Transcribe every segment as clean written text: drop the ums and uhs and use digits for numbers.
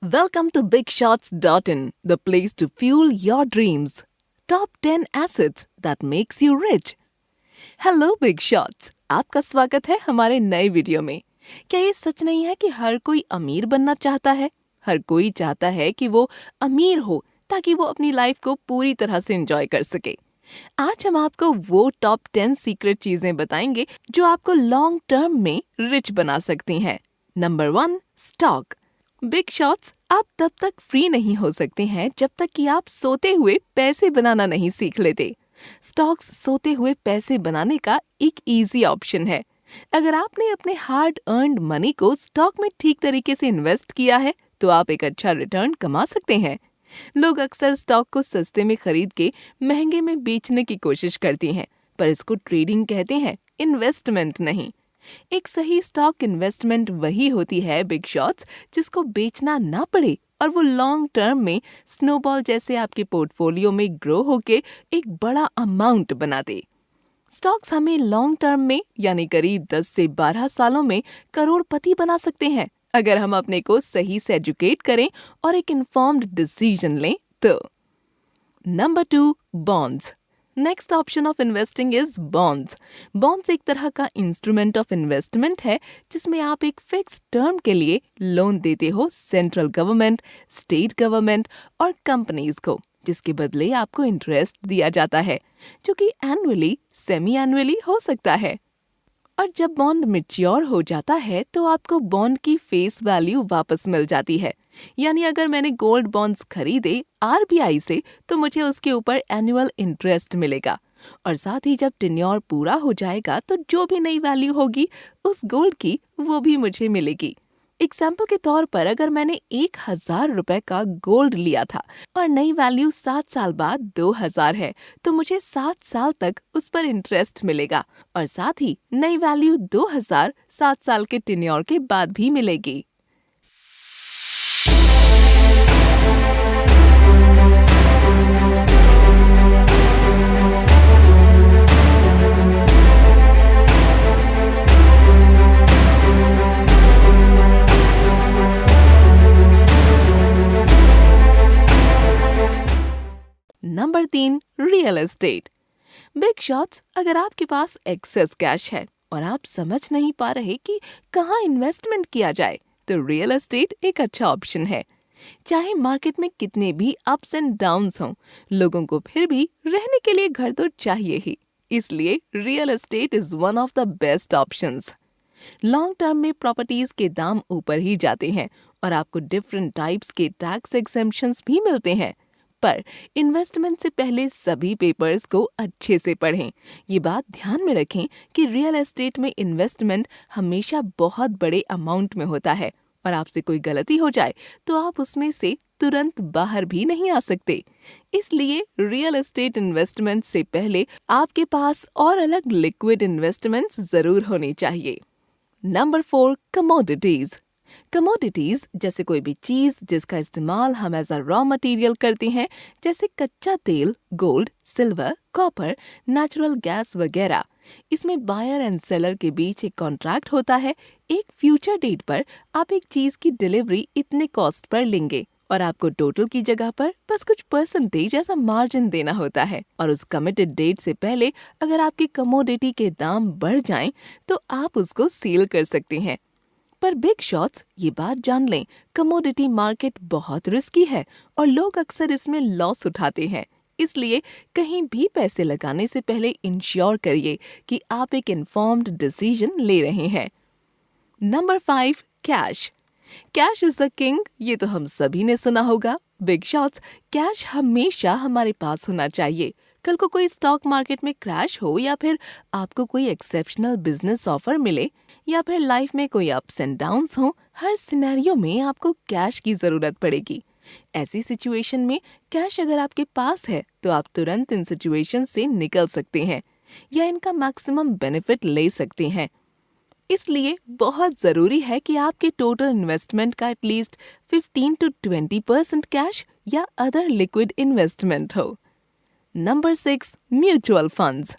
Welcome to BigShots.in, the place to fuel your dreams. Top 10 assets that makes you rich. Hello big shots, आपका स्वागत है हमारे नए video में। क्या ये सच नहीं है कि हर कोई अमीर बनना चाहता है? हर कोई चाहता है कि वो अमीर हो ताकि वो अपनी लाइफ को पूरी तरह से एंजॉय कर सके। आज हम आपको वो टॉप 10 सीक्रेट चीजें बताएंगे जो आपको लॉन्ग टर्म में रिच बना सकती हैं। Number 1, stock. बिग शॉट्स, आप तब तक फ्री नहीं हो सकते हैं जब तक कि आप सोते हुए पैसे बनाना नहीं सीख लेते। स्टॉक्स सोते हुए पैसे बनाने का एक इजी ऑप्शन है। अगर आपने अपने हार्ड अर्न्ड मनी को स्टॉक में ठीक तरीके से इन्वेस्ट किया है तो आप एक अच्छा रिटर्न कमा सकते हैं। लोग अक्सर स्टॉक को सस्ते में खरीद के महंगे में बेचने की कोशिश करती हैं, पर इसको ट्रेडिंग कहते हैं, इन्वेस्टमेंट नहीं। एक सही स्टॉक इन्वेस्टमेंट वही होती है बिग शॉट्स जिसको बेचना ना पड़े और वो लॉन्ग टर्म में स्नोबॉल जैसे आपके पोर्टफोलियो में ग्रो होके एक बड़ा अमाउंट बना दे। स्टॉक्स हमें लॉन्ग टर्म में यानी करीब 10 से 12 सालों में करोड़पति बना सकते हैं अगर हम अपने को सही से एजुकेट करें और एक इन्फॉर्म्ड डिसीजन लें तो। Number 2, bonds. Next option of investing is bonds. Bonds एक तरह का इंस्ट्रूमेंट ऑफ इन्वेस्टमेंट है जिसमें आप एक फिक्स टर्म के लिए लोन देते हो सेंट्रल गवर्नमेंट, स्टेट गवर्नमेंट और कंपनीज को, जिसके बदले आपको इंटरेस्ट दिया जाता है जो कि एनुअली, सेमी एनुअली हो सकता है। और जब बॉन्ड मैच्योर हो जाता है तो आपको बॉन्ड की फेस वैल्यू वापस मिल जाती है। यानी अगर मैंने गोल्ड बॉन्ड्स खरीदे आरबीआई से तो मुझे उसके ऊपर एनुअल इंटरेस्ट मिलेगा, और साथ ही जब टेन्योर पूरा हो जाएगा तो जो भी नई वैल्यू होगी उस गोल्ड की वो भी मुझे मिलेगी। एग्जाम्पल के तौर पर अगर मैंने 1,000 रुपए का गोल्ड लिया था और नई वैल्यू 7 साल बाद 2,000 है तो मुझे 7 साल तक उस पर इंटरेस्ट मिलेगा, और साथ ही नई वैल्यू 2,000 7 साल के टेन्योर के बाद भी मिलेगी। Number 3, real estate. Big shots, अगर आपके पास एक्सेस कैश है और आप समझ नहीं पा रहे कि कहाँ इन्वेस्टमेंट किया जाए तो रियल एस्टेट एक अच्छा ऑप्शन है। चाहे मार्केट में कितने भी अप्स एंड डाउन्स हों, लोगों को फिर भी रहने के लिए घर तो चाहिए ही, इसलिए real estate is one of the best options. Long term में प्रॉपर्टीज के दाम ऊपर ही जाते हैं और आपको डिफरेंट टाइप्स के टैक्स एग्जेम्पशंस भी मिलते हैं, पर इन्वेस्टमेंट से पहले सभी पेपर्स को अच्छे से पढ़ें। ये बात ध्यान में रखें कि रियल एस्टेट में इन्वेस्टमेंट हमेशा बहुत बड़े अमाउंट में होता है और आपसे कोई गलती हो जाए तो आप उसमें से तुरंत बाहर भी नहीं आ सकते। इसलिए रियल एस्टेट इन्वेस्टमेंट से पहले आपके पास और अलग लिक्विड इन्वेस्टमेंट्स जरूर होनी चाहिए। Number 4, commodities. कमोडिटीज जैसे कोई भी चीज जिसका इस्तेमाल हम एज अ रॉ मटेरियल करते हैं, जैसे कच्चा तेल, gold, silver, copper, natural gas वगैरह। इसमें बायर एंड सेलर के बीच एक कॉन्ट्रैक्ट होता है। एक फ्यूचर डेट पर आप एक चीज की डिलीवरी इतने कॉस्ट पर लेंगे और आपको टोटल की जगह पर बस कुछ परसेंटेज ऐसा मार्जिन देना होता है, और उस कमिटेड डेट से पहले अगर आपकी कमोडिटी के दाम बढ़ जाएं तो आप उसको सेल कर सकते हैं। पर बिग शॉट्स, ये बात जान लें, कमोडिटी मार्केट बहुत रिस्की है और लोग अक्सर इसमें लॉस उठाते हैं। इसलिए कहीं भी पैसे लगाने से पहले इंश्योर करिए कि आप एक इन्फॉर्म्ड डिसीजन ले रहे हैं। Number 5, cash. Cash is the king, ये तो हम सभी ने सुना होगा। बिग शॉट्स, कैश हमेशा हमारे पास होना चाहिए। कल को कोई स्टॉक मार्केट में क्रैश हो या फिर आपको कोई एक्सेप्शनल बिजनेस ऑफर मिले या फिर लाइफ में कोई अप्स एंड डाउन्स हो, हर सिनेरियो में आपको कैश की जरूरत पड़ेगी। ऐसी सिचुएशन में कैश अगर आपके पास है तो आप तुरंत इन सिचुएशन से निकल सकते हैं या इनका मैक्सिमम बेनिफिट ले सकते हैं। इसलिए बहुत जरूरी है कि आपके टोटल इन्वेस्टमेंट का एटलीस्ट 15 to 20% कैश या अदर लिक्विड इन्वेस्टमेंट हो। Number 6, mutual funds.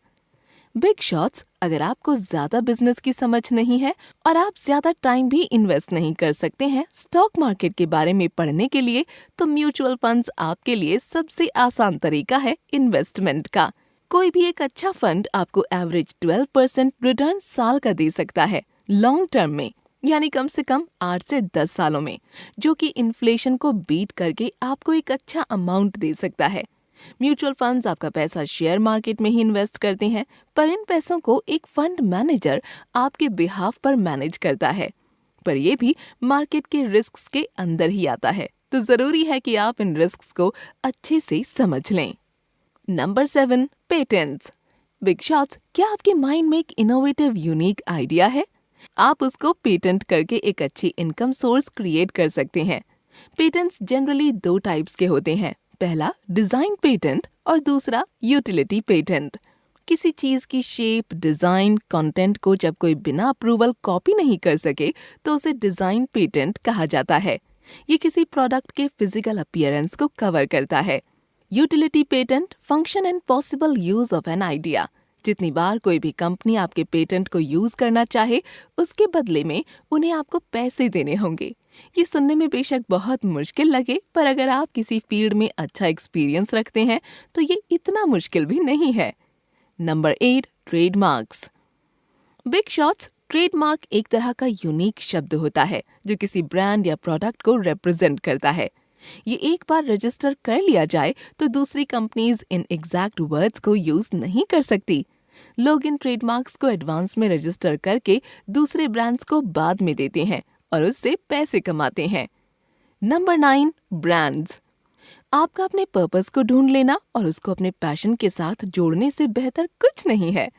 Big shots अगर आपको ज्यादा बिजनेस की समझ नहीं है और आप ज्यादा टाइम भी इन्वेस्ट नहीं कर सकते हैं स्टॉक मार्केट के बारे में पढ़ने के लिए, तो म्यूचुअल फंड्स आपके लिए सबसे आसान तरीका है इन्वेस्टमेंट का। कोई भी एक अच्छा फंड आपको एवरेज 12% रिटर्न साल का दे सकता है लॉन्ग टर्म में, यानी कम से कम 8 से 10 सालों में, जो कि इन्फ्लेशन को बीट करके आपको एक अच्छा अमाउंट दे सकता है। म्यूचुअल फंड्स आपका पैसा शेयर मार्केट में ही इन्वेस्ट करते हैं, पर इन पैसों को एक फंड मैनेजर आपके बिहाफ पर मैनेज करता है। पर ये भी मार्केट के रिस्क्स के अंदर ही आता है, तो जरूरी है कि आप इन रिस्क्स को अच्छे से समझ लें। Number 7, patents. बिग शॉट्स, क्या आपके माइंड में एक इनोवेटिव यूनिक आइडिया है? आप उसको पेटेंट करके एक अच्छी इनकम सोर्स क्रिएट कर सकते हैं। पेटेंट्स जनरली 2 टाइप्स के होते हैं, पहला डिजाइन पेटेंट और दूसरा यूटिलिटी पेटेंट। किसी चीज की शेप, डिजाइन, कंटेंट को जब कोई बिना अप्रूवल कॉपी नहीं कर सके तो उसे डिजाइन पेटेंट कहा जाता है। ये किसी प्रोडक्ट के फिजिकल अपीयरेंस को कवर करता है। Utility patent, function and possible use of an idea. जितनी बार कोई भी कंपनी आपके पेटेंट को यूज करना चाहे, उसके बदले में उन्हें आपको पैसे देने होंगे। ये सुनने में बेशक बहुत मुश्किल लगे, पर अगर आप किसी फील्ड में अच्छा एक्सपीरियंस रखते हैं तो ये इतना मुश्किल भी नहीं है। Number 8, trademarks. Big shots, trademark एक तरह का यूनिक शब्द होता है जो किसी ब्रांड या प्रोडक्ट को रिप्रेजेंट करता है। ये एक बार रजिस्टर कर लिया जाए तो दूसरी कंपनीज इन एग्जैक्ट वर्ड्स को यूज नहीं कर सकती। लोग इन ट्रेडमार्क्स को एडवांस में रजिस्टर करके दूसरे ब्रांड्स को बाद में देते हैं और उससे पैसे कमाते हैं। Number 9, brands. आपका अपने पर्पस को ढूंढ लेना और उसको अपने पैशन के साथ जोड़ने से बेहतर कुछ नहीं है।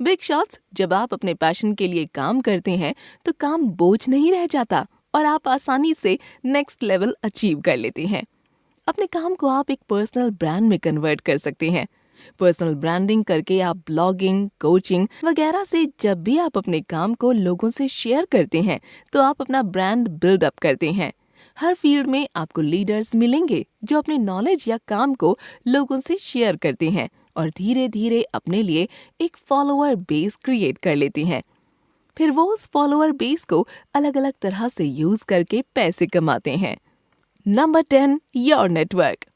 बिग शॉट्स, जब आप अपने पैशन के लिए काम करते हैं तो काम बोझ नहीं रह जाता और आप आसानी से नेक्स्ट लेवल अचीव कर लेते हैं। अपने काम को आप एक पर्सनल ब्रांड में कन्वर्ट कर सकते हैं। पर्सनल ब्रांडिंग करके आप ब्लॉगिंग, कोचिंग वगैरह से जब भी आप अपने काम को लोगों से शेयर करते हैं तो आप अपना ब्रांड बिल्ड अप करते हैं। हर फील्ड में आपको लीडर्स मिलेंगे जो अपने नॉलेज या काम को लोगों से शेयर करते हैं और धीरे धीरे अपने लिए एक फॉलोअर बेस क्रिएट कर लेते हैं। फिर वो उस फॉलोअर बेस को अलग अलग तरह से यूज करके पैसे कमाते हैं। Number 10, your network.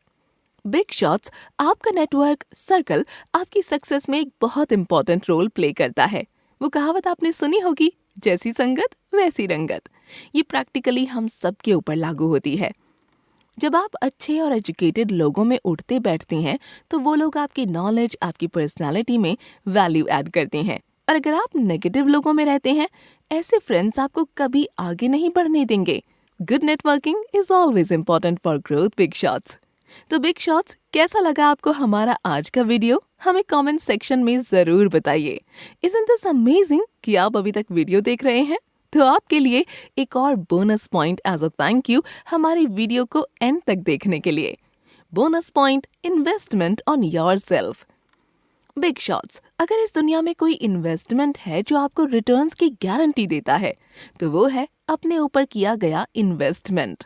Big shots, आपका नेटवर्क सर्कल आपकी सक्सेस में एक बहुत इंपॉर्टेंट रोल प्ले करता है। वो कहावत आपने सुनी होगी, जैसी संगत वैसी रंगत। ये प्रैक्टिकली हम सबके ऊपर लागू होती है। जब आप अच्छे और एजुकेटेड लोगों में उठते बैठते हैं तो वो लोग आपकी नॉलेज, आपकी पर्सनालिटी में वैल्यू ऐड करते हैं। और अगर आप नेगेटिव लोगों में रहते हैं, ऐसे फ्रेंड्स आपको कभी आगे नहीं बढ़ने देंगे। Good networking is always important for growth, big shots. तो बिग शॉट्स, कैसा लगा आपको हमारा आज का वीडियो? हमें कमेंट सेक्शन में जरूर बताइए। Isn't this amazing कि आप अभी तक वीडियो देख रहे हैं? तो आपके लिए एक और bonus point as a thank you हमारी वीडियो को एंड तक देखने के लिए। Bonus point, investment on yourself. Big shots, अगर इस दुनिया में कोई इन्वेस्टमेंट है जो आपको रिटर्न्स की गारंटी देता है तो वो है अपने ऊपर किया गया इन्वेस्टमेंट।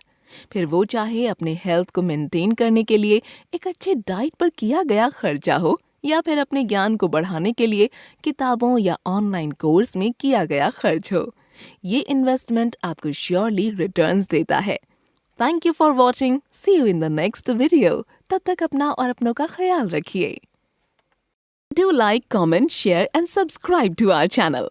फिर वो चाहे अपने हेल्थ को मेंटेन करने के लिए एक अच्छे डाइट पर किया गया खर्चा हो या फिर अपने ज्ञान को बढ़ाने के लिए किताबों या ऑनलाइन कोर्स में किया गया खर्च हो, ये इन्वेस्टमेंट आपको श्योरली रिटर्न्स देता है। Thank you for watching. See you in the next video. तब तक अपना और अपनों का ख्याल रखिए। Do like, comment, share and subscribe to our channel.